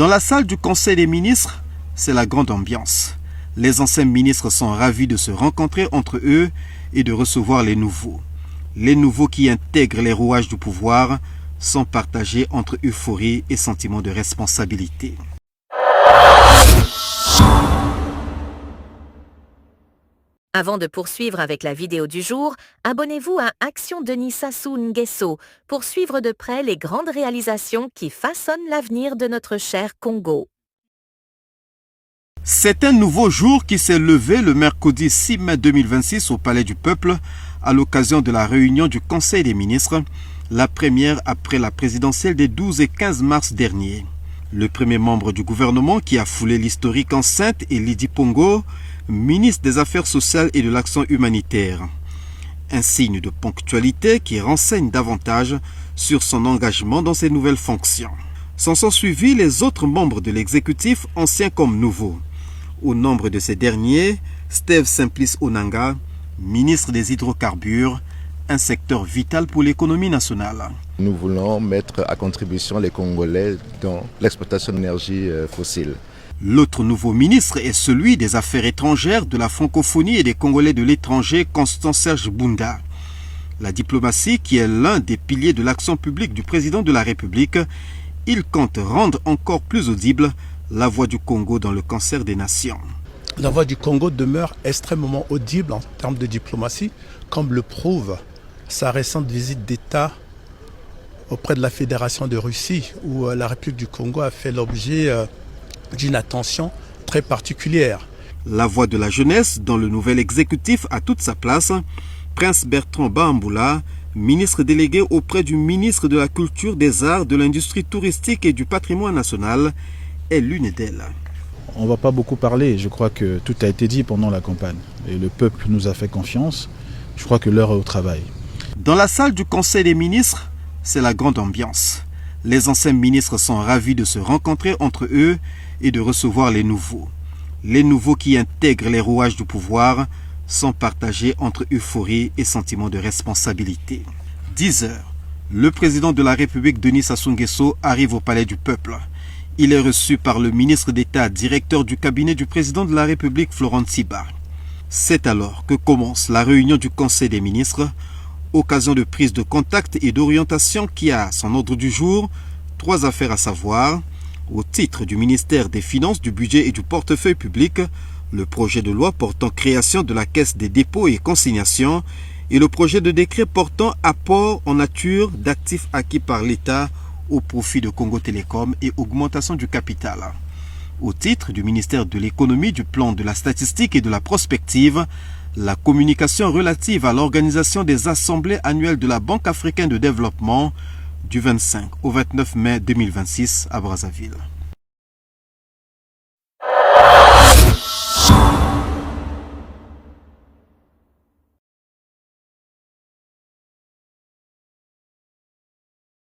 Dans la salle du Conseil des ministres, c'est la grande ambiance. Les anciens ministres sont ravis de se rencontrer entre eux et de recevoir les nouveaux. Les nouveaux qui intègrent les rouages du pouvoir sont partagés entre euphorie et sentiment de responsabilité. Avant de poursuivre avec la vidéo du jour, abonnez-vous à Action Denis Sassou Nguesso pour suivre de près les grandes réalisations qui façonnent l'avenir de notre cher Congo. C'est un nouveau jour qui s'est levé le mercredi 6 mai 2026 au Palais du Peuple à l'occasion de la réunion du Conseil des ministres, la première après la présidentielle des 12 et 15 mars dernier. Le premier membre du gouvernement qui a foulé l'historique enceinte est Lydie Pongo, ministre des Affaires sociales et de l'Action humanitaire. Un signe de ponctualité qui renseigne davantage sur son engagement dans ses nouvelles fonctions. S'en sont suivis les autres membres de l'exécutif, anciens comme nouveaux. Au nombre de ces derniers, Steve Simplice Onanga, ministre des Hydrocarbures, un secteur vital pour l'économie nationale. Nous voulons mettre à contribution les Congolais dans l'exploitation d'énergie fossile. L'autre nouveau ministre est celui des Affaires étrangères, de la francophonie et des Congolais de l'étranger, Constant Serge Bunda. La diplomatie, qui est l'un des piliers de l'action publique du président de la République, il compte rendre encore plus audible la voix du Congo dans le concert des nations. La voix du Congo demeure extrêmement audible en termes de diplomatie, comme le prouve sa récente visite d'État auprès de la Fédération de Russie, où la République du Congo a fait l'objet d'une attention très particulière. La voix de la jeunesse dans le nouvel exécutif a toute sa place. Prince Bertrand Bahambula, ministre délégué auprès du ministre de la Culture, des Arts, de l'Industrie touristique et du Patrimoine national, est l'une d'elles. On ne va pas beaucoup parler, je crois que tout a été dit pendant la campagne. Et le peuple nous a fait confiance, je crois que l'heure est au travail. Dans la salle du Conseil des ministres, c'est la grande ambiance. Les anciens ministres sont ravis de se rencontrer entre eux et de recevoir les nouveaux. Les nouveaux qui intègrent les rouages du pouvoir sont partagés entre euphorie et sentiment de responsabilité. 10 heures, le président de la République Denis Sassou Nguesso arrive au Palais du Peuple. Il est reçu par le ministre d'État, directeur du cabinet du président de la République, Florent Tsiba. C'est alors que commence la réunion du Conseil des ministres, occasion de prise de contact et d'orientation qui a à son ordre du jour 3 affaires à savoir. Au titre du ministère des Finances, du Budget et du Portefeuille public, le projet de loi portant création de la Caisse des dépôts et consignations et le projet de décret portant apport en nature d'actifs acquis par l'État au profit de Congo Télécom et augmentation du capital. Au titre du ministère de l'Économie, du Plan de la Statistique et de la Prospective, la communication relative à l'organisation des assemblées annuelles de la Banque africaine de développement du 25 au 29 mai 2026 à Brazzaville.